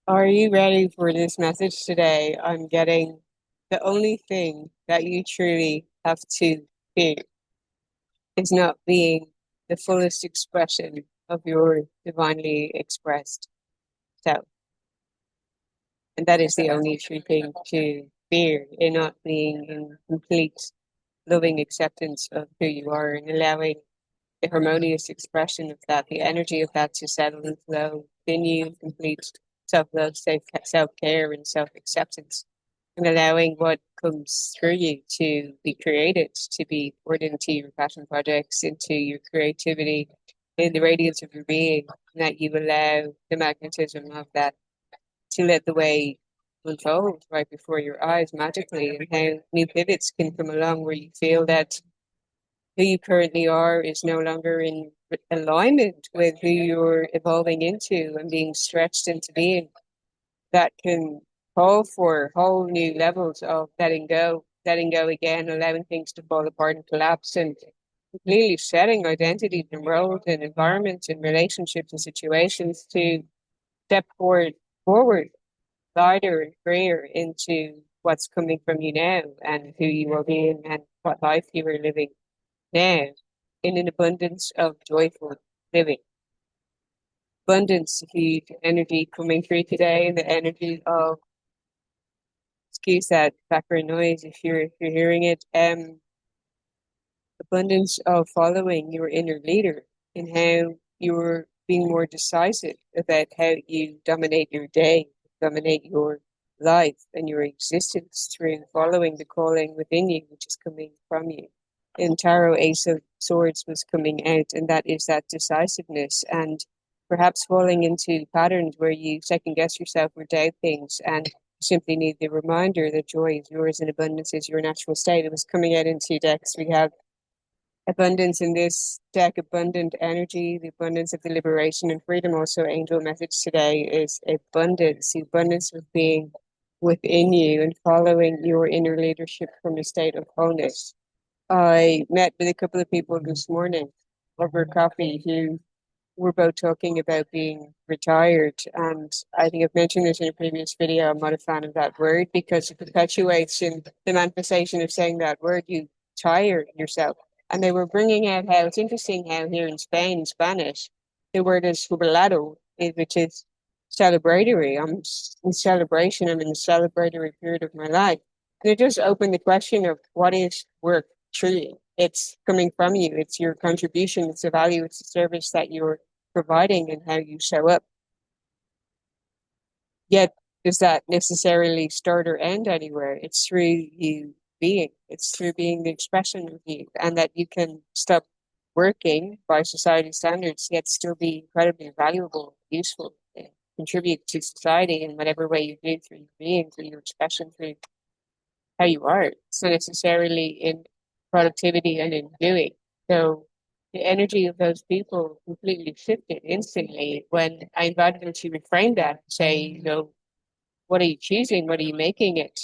Are you ready for this message today? I'm getting the only thing that you truly have to fear is not being the fullest expression of your divinely expressed self. And that is the only true thing to fear in not being in complete loving acceptance of who you are and allowing the harmonious expression of that, the energy of that to settle and flow within you, complete self-love, self-care, and self-acceptance, and allowing what comes through you to be created, to be poured into your passion projects, into your creativity, in the radiance of your being, and that you allow the magnetism of that to let the way unfold right before your eyes magically, and how new pivots can come along where you feel that who you currently are is no longer in alignment with who you're evolving into and being stretched into being. That can call for whole new levels of letting go again, allowing things to fall apart and collapse, and completely shedding identities and roles and environments and relationships and situations to step forward, lighter and freer into what's coming from you now and who you are being and what life you are living now in an abundance of joyful living. Abundance, huge energy coming through today, and the energy of excuse that background noise if you're hearing it. Abundance of following your inner leader and how you're being more decisive about how you dominate your day, dominate your life and your existence through following the calling within you, which is coming from you. And Tarot Ace of Swords was coming out, and that is that decisiveness and perhaps falling into patterns where you second guess yourself or doubt things and simply need the reminder that joy is yours and abundance is your natural state. It was coming out in two decks. We have abundance in this deck, abundant energy, the abundance of the liberation and freedom. Also, angel message today is abundance, the abundance of being within you and following your inner leadership from a state of wholeness. I met with a couple of people this morning over coffee who were both talking about being retired. And I think I've mentioned this in a previous video. I'm not a fan of that word because it perpetuates in the manifestation of saying that word, you tire yourself. And they were bringing out how it's interesting how here in Spain, in Spanish, the word is jubilado, which is celebratory. I'm in celebration. I'm in the celebratory period of my life. And it just opened the question of what is work truly? It's coming from you. It's your contribution. It's the value. It's the service that you're providing and how you show up. Yet, does that necessarily start or end anywhere? It's through you being. It's through being the expression of you, and that you can stop working by society standards, yet still be incredibly valuable, useful, and contribute to society in whatever way you do through your being, through your expression, through how you are. It's not necessarily in productivity and in doing. So the energy of those people completely shifted instantly when I invited them to reframe that, say, what are you choosing? What are you making it?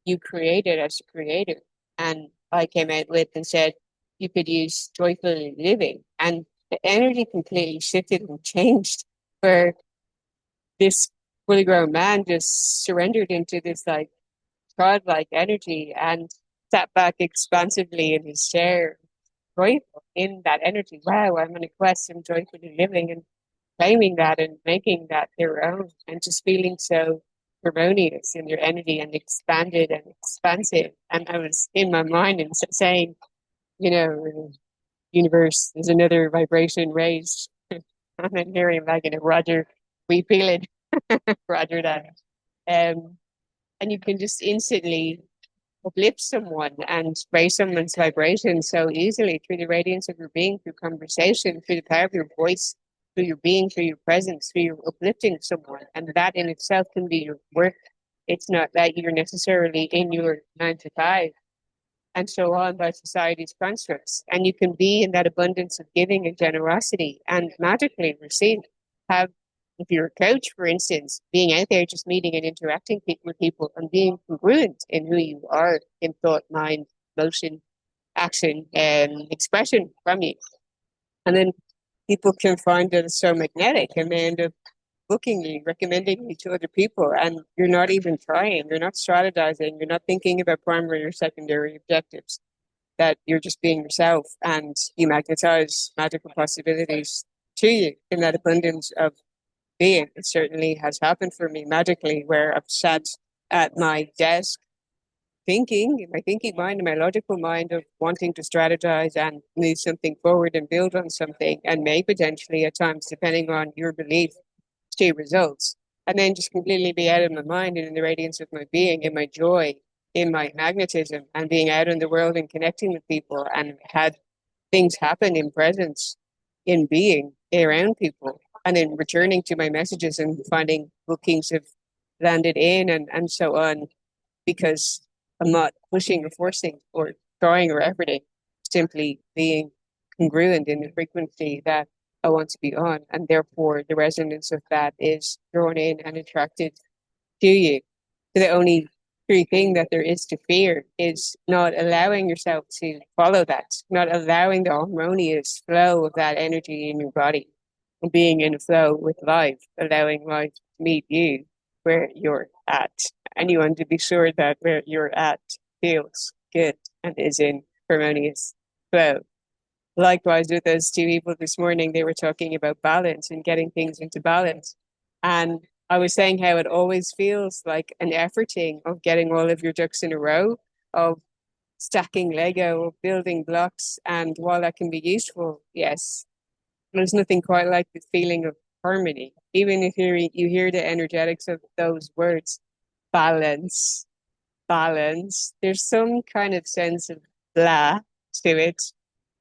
You create it as a creator. And I came out with and said, you could use joyful living. And the energy completely shifted and changed where this fully grown man just surrendered into this like godlike energy and sat back expansively in his chair, joyful in that energy. Wow, I'm on a quest, I'm joyfully living and claiming that and making that their own and just feeling so harmonious in their energy and expanded and expansive. And I was in my mind and saying, universe, there's another vibration raised. And then hearing like, Roger, we feel it, Roger that. Um, and you can just instantly uplift someone and raise someone's vibration so easily through the radiance of your being, through conversation, through the power of your voice, through your being, through your presence, through your uplifting someone. And that in itself can be your work. It's not that you're necessarily in your 9 to 5 and so on by society's constructs. And you can be in that abundance of giving and generosity and magically receive. Have, if you're a coach, for instance, being out there just meeting and interacting with people and being congruent in who you are in thought, mind, motion, action, and expression from you. And then people can find that it's so magnetic and they end up booking you, recommending you to other people, and you're not even trying, you're not strategizing, you're not thinking about primary or secondary objectives, that you're just being yourself and you magnetize magical possibilities to you in that abundance of being. It certainly has happened for me magically, where I've sat at my desk thinking, in my thinking mind, in my logical mind, of wanting to strategize and move something forward and build on something, and may potentially at times, depending on your belief, see results. And then just completely be out of my mind and in the radiance of my being, in my joy, in my magnetism, and being out in the world and connecting with people, and had things happen in presence, in being around people, and then returning to my messages and finding bookings have landed in, and so on, because I'm not pushing or forcing or trying or efforting, simply being congruent in the frequency that I want to be on. And therefore, the resonance of that is drawn in and attracted to you. So the only true thing that there is to fear is not allowing yourself to follow that, not allowing the harmonious flow of that energy in your body, and being in a flow with life, allowing life to meet you where you're at. And you want to be sure that where you're at feels good and is in harmonious flow. Likewise, with those two people this morning, they were talking about balance and getting things into balance. And I was saying how it always feels like an efforting of getting all of your ducks in a row, of stacking Lego, of building blocks. And while that can be useful, yes, there's nothing quite like the feeling of harmony. Even if you hear the energetics of those words, balance, balance, there's some kind of sense of blah to it,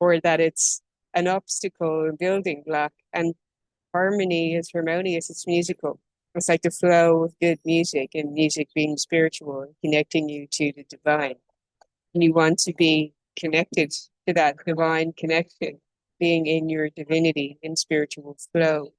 or that it's an obstacle, a building block. And harmony is harmonious, it's musical. It's like the flow of good music, and music being spiritual and connecting you to the divine. And you want to be connected to that divine connection, being in your divinity in spiritual flow.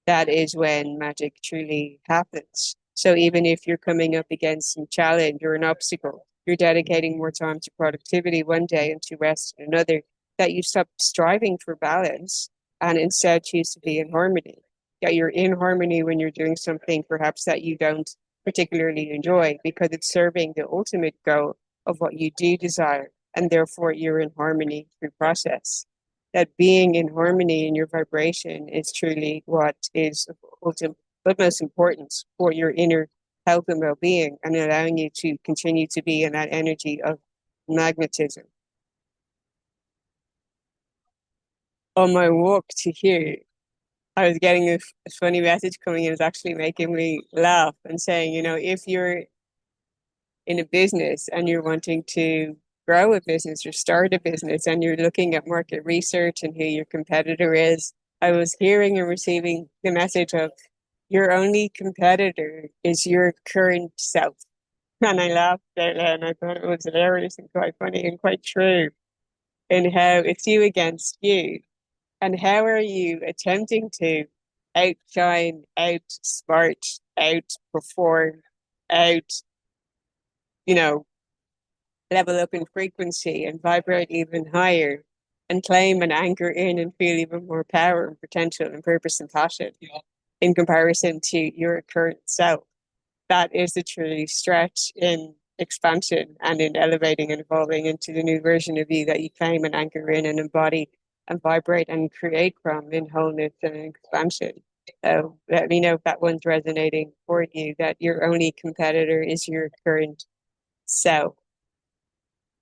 That is when magic truly happens. So even if you're coming up against some challenge or an obstacle, you're dedicating more time to productivity one day and to rest another, that you stop striving for balance and instead choose to be in harmony. That you're in harmony when you're doing something perhaps that you don't particularly enjoy, because it's serving the ultimate goal of what you do desire, and therefore you're in harmony through process. That being in harmony in your vibration is truly what is of utmost importance for your inner health and well-being, and allowing you to continue to be in that energy of magnetism. On my walk to here, I was getting a funny message coming in. It's actually making me laugh and saying, if you're in a business and you're wanting to grow a business or start a business and you're looking at market research and who your competitor is, I was hearing and receiving the message of your only competitor is your current self. And I laughed out loud and I thought it was hilarious and quite funny and quite true, in how it's you against you. And how are you attempting to outshine, outsmart, outperform, out, you know, level up in frequency and vibrate even higher and claim and anchor in and feel even more power and potential and purpose and passion in comparison to your current self? That is the true stretch in expansion and in elevating and evolving into the new version of you that you claim and anchor in and embody and vibrate and create from in wholeness and in expansion. So let me know if that one's resonating for you, that your only competitor is your current self.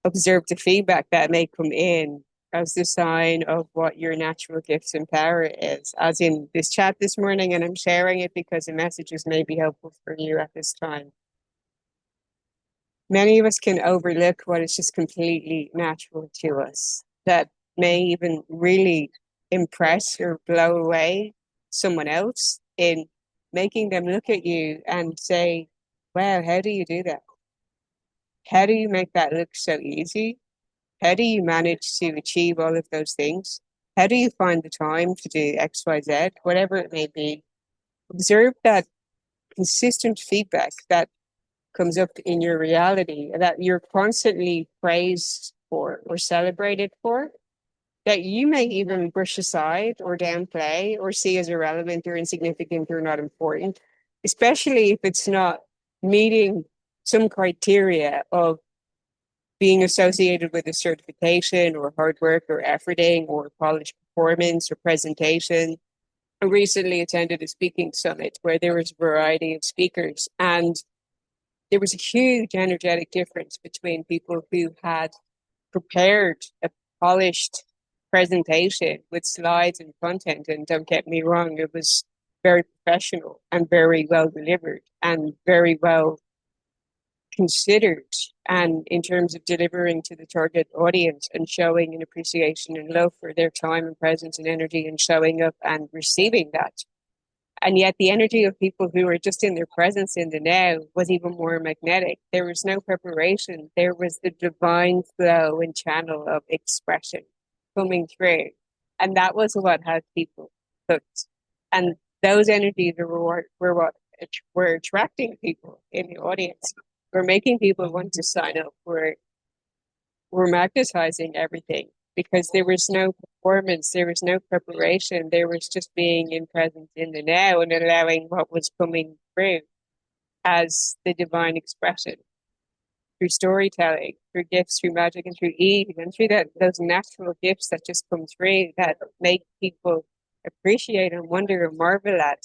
Observe the feedback that may come in as the sign of what your natural gifts and power is, as in this chat this morning, and I'm sharing it because the messages may be helpful for you at this time. Many of us can overlook what is just completely natural to us, that may even really impress or blow away someone else, in making them look at you and say, wow, how do you do that? How do you make that look so easy? How do you manage to achieve all of those things? How do you find the time to do X, Y, Z, whatever it may be? Observe that consistent feedback that comes up in your reality, that you're constantly praised for or celebrated for. that you may even brush aside or downplay or see as irrelevant or insignificant or not important, especially if it's not meeting some criteria of being associated with a certification or hard work or efforting or polished performance or presentation. I recently attended a speaking summit where there was a variety of speakers, and there was a huge energetic difference between people who had prepared a polished presentation with slides and content. And don't get me wrong, it was very professional and very well delivered and very well considered. And in terms of delivering to the target audience and showing an appreciation and love for their time and presence and energy and showing up and receiving that. And yet the energy of people who were just in their presence in the now was even more magnetic. There was no preparation. There was the divine flow and channel of expression coming through. And that was what had people hooked. And those energies were what were attracting people in the audience. We're making people want to sign up. We're magnetizing everything because there was no performance, there was no preparation, there was just being in presence in the now and allowing what was coming through as the divine expression through storytelling, through gifts, through magic, and through ease, and through those natural gifts that just come through that make people appreciate and wonder and marvel at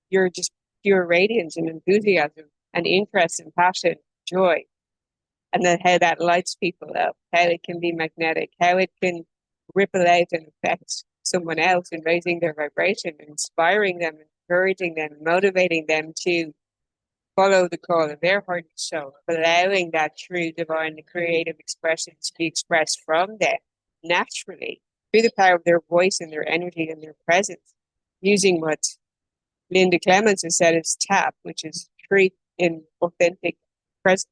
your just pure radiance and enthusiasm and interest and passion, joy, and then how that lights people up, how it can be magnetic, how it can ripple out and affect someone else in raising their vibration, inspiring them, encouraging them, motivating them to follow the call of their heart and soul, allowing that true divine creative expression to be expressed from them naturally through the power of their voice and their energy and their presence, using what Linda Clemens has said is TAP, which is truth in authentic presence.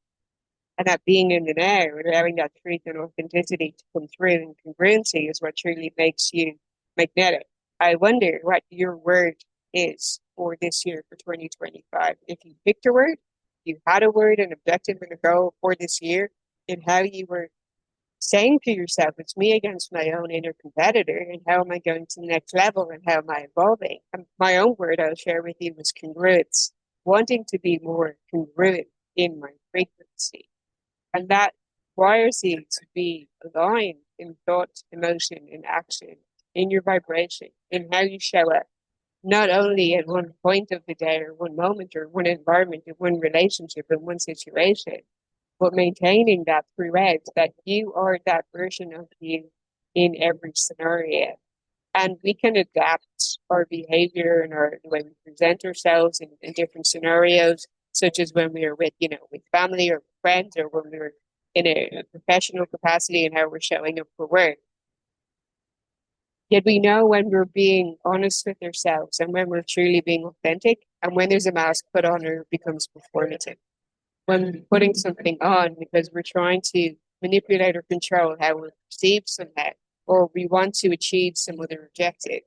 And that being in the now, allowing that truth and authenticity to come through and congruency is what truly makes you magnetic. I wonder what your word is for this year for 2025. If you picked a word, you had a word, an objective, and a goal for this year, and how you were saying to yourself, it's me against my own inner competitor, and how am I going to the next level, and how am I evolving? And my own word I'll share with you was congruence, wanting to be more congruent in my frequency. And that requires you to be aligned in thought, emotion, in action, in your vibration, in how you show up, not only at one point of the day or one moment or one environment or one relationship or one situation, but maintaining that throughout, that you are that version of you in every scenario. And we can adapt our behavior and the way we present ourselves in different scenarios, such as when we are with, with family or friends, or when we're in a professional capacity and how we're showing up for work. Yet we know when we're being honest with ourselves and when we're truly being authentic, and when there's a mask put on or it becomes performative. When putting something on because we're trying to manipulate or control how we're perceived somehow, or we want to achieve some other objective.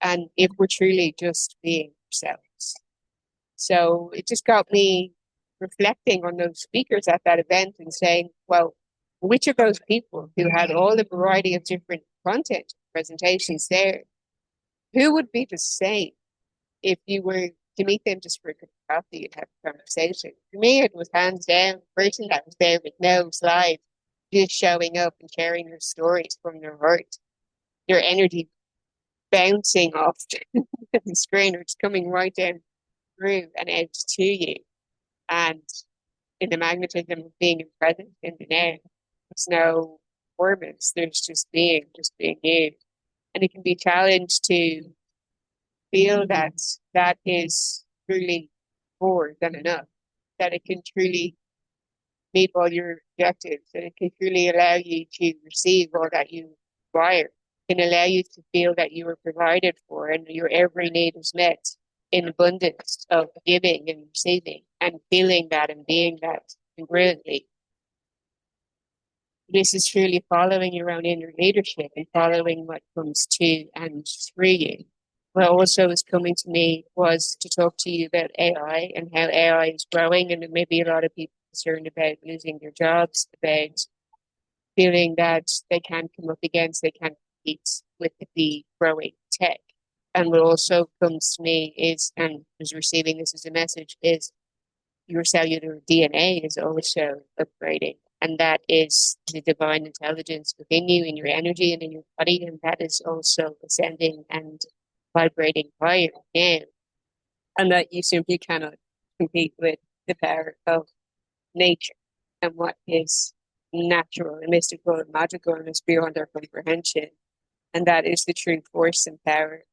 And if we're truly just being ourselves. So it just got me reflecting on those speakers at that event and saying, well, which of those people who had all the variety of different content presentations there, who would be the same if you were to meet them just for a cup of coffee and have a conversation? For me, it was hands down the person that was there with no slides, just showing up and sharing their stories from their heart, their energy bouncing off the screen, or it's coming right down through and out to you. And in the magnetism of being present in the now, there's no performance, there's just being you. And it can be challenged to feel that that is truly more than enough, that it can truly meet all your objectives, that it can truly allow you to receive all that you require, can allow you to feel that you are provided for and your every need is met in abundance of giving and receiving and feeling that and being that congruently. This is truly following your own inner leadership and following what comes to and through you. What also was coming to me was to talk to you about AI and how AI is growing, and maybe a lot of people concerned about losing their jobs, about feeling that they can't come up against, they can't competes with the growing tech. And what also comes to me is, and was receiving this as a message, is your cellular DNA is also upgrading. And that is the divine intelligence within you, in your energy and in your body. And that is also ascending and vibrating higher now. And that you simply cannot compete with the power of nature and what is natural and mystical and magical and is beyond our comprehension. And that is the true force and power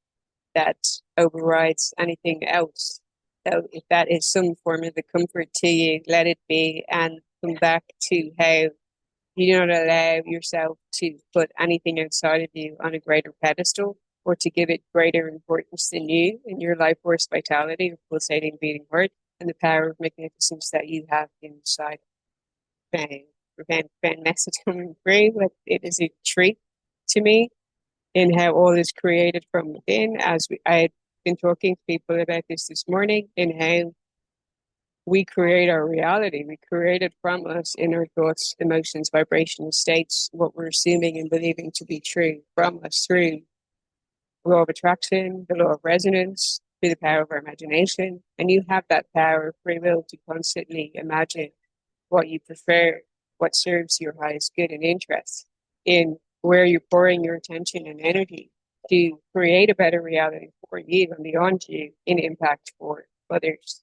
that overrides anything else. So if that is some form of the comfort to you, let it be, and come back to how you do not allow yourself to put anything outside of you on a greater pedestal or to give it greater importance than you in your life force vitality, of pulsating beating heart, and the power of magnificence that you have inside. Prevent message coming through, but it is a treat to me in how all is created from within. I had been talking to people about this morning, in how we create our reality. We create it from us in our thoughts, emotions, vibrational states, what we're assuming and believing to be true from us through the law of attraction, the law of resonance, through the power of our imagination. And you have that power of free will to constantly imagine what you prefer, what serves your highest good and interest, in where you're pouring your attention and energy to create a better reality for you and beyond you in impact for others.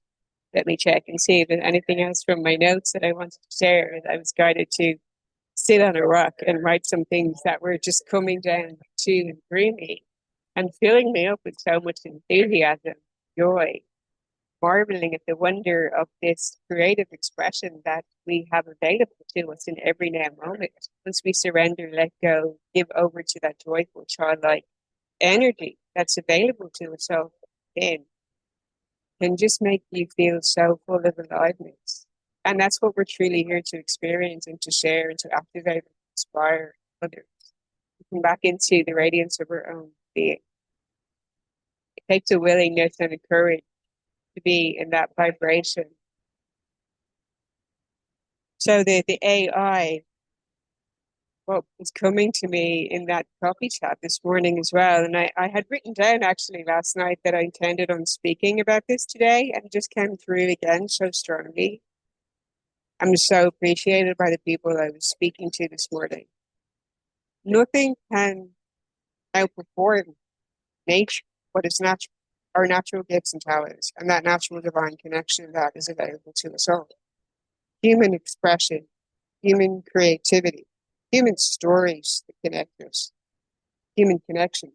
Let me check and see if there's anything else from my notes that I wanted to share. I was guided to sit on a rock and write some things that were just coming down to and through me and filling me up with so much enthusiasm, joy, marveling at the wonder of this creative expression that we have available to us in every now moment. Once we surrender, let go, give over to that joyful, childlike energy that's available to us all in, can just make you feel so full of aliveness. And that's what we're truly here to experience and to share and to activate and inspire others. Come back into the radiance of our own being. It takes a willingness and a courage to be in that vibration. So the AI, what was coming to me in that coffee chat this morning as well, and I had written down actually last night that I intended on speaking about this today, and it just came through again so strongly. I'm so appreciated by the people I was speaking to this morning. Nothing can outperform nature, what is natural, our natural gifts and talents, and that natural divine connection that is available to us all. Human expression, human creativity, human stories that connect us, human connection,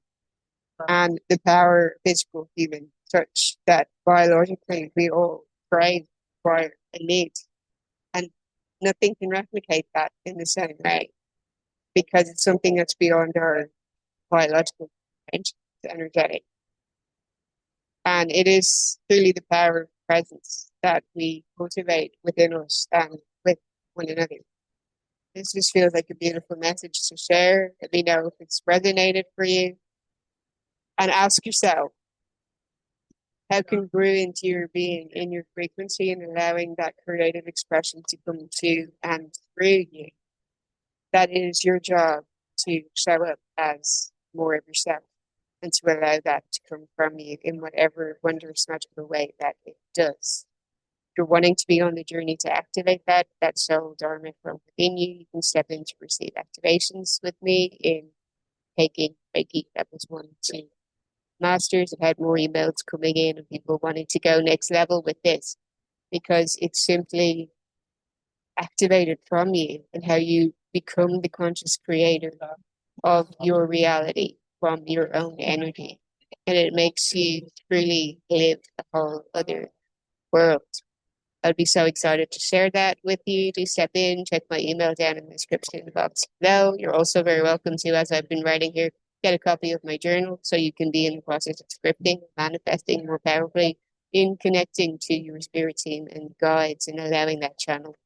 and the power of physical human touch that biologically we all crave, require, and need. And nothing can replicate that in the same way, because it's something that's beyond our biological range, it's energetic. And it is truly the power of presence that we cultivate within us and with one another. This just feels like a beautiful message to share. Let me know if it's resonated for you. And ask yourself, how congruent you're being in your frequency and allowing that creative expression to come to and through you. That is your job, to show up as more of yourself and to allow that to come from you in whatever wondrous, magical way that it does. If you're wanting to be on the journey to activate that soul dharma from within you, you can step in to receive activations with me in taking Reiki levels 1 and 2. Masters, I've had more emails coming in and people wanting to go next level with this, because it's simply activated from you and how you become the conscious creator of your reality from your own energy. And it makes you truly live a whole other world. I'd be so excited to share that with you. Do step in, check my email down in the description box below. You're also very welcome to, as I've been writing here, get a copy of my journal so you can be in the process of scripting, manifesting more powerfully, in connecting to your spirit team and guides and allowing that channel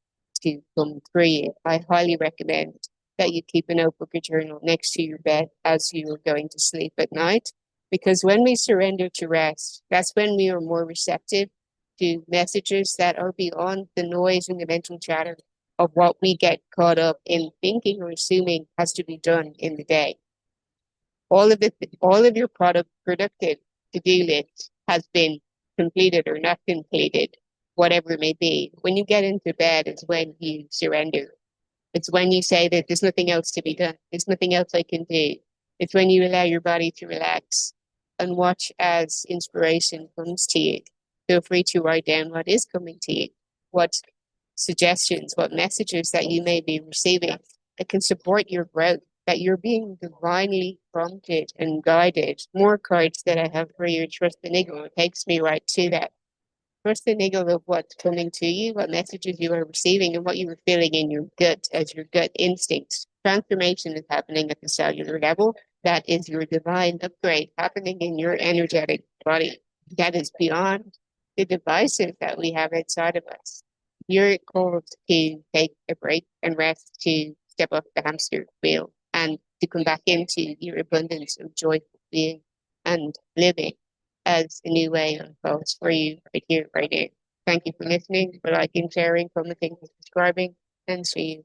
to come through you. I highly recommend that you keep a notebook or journal next to your bed as you are going to sleep at night, because when we surrender to rest, that's when we are more receptive to messages that are beyond the noise and the mental chatter of what we get caught up in thinking or assuming has to be done in the day. all of your productive to-do list has been completed or not completed, whatever it may be. When you get into bed is when you surrender. It's when you say that there's nothing else to be done. There's nothing else I can do. It's when you allow your body to relax and watch as inspiration comes to you. Feel free to write down what is coming to you, what suggestions, what messages that you may be receiving that can support your growth, that you're being divinely prompted and guided. More cards that I have for you, trust the niggle. It takes me right to that. Trust the niggle of what's coming to you, what messages you are receiving, and what you are feeling in your gut as your gut instincts. Transformation is happening at the cellular level. That is your divine upgrade happening in your energetic body. That is beyond the devices that we have inside of us. You're called to take a break and rest, to step off the hamster wheel and to come back into your abundance of joyful being and living as a new way unfolds for you right here, right now. Thank you for listening, for liking, sharing, commenting, subscribing, and see you.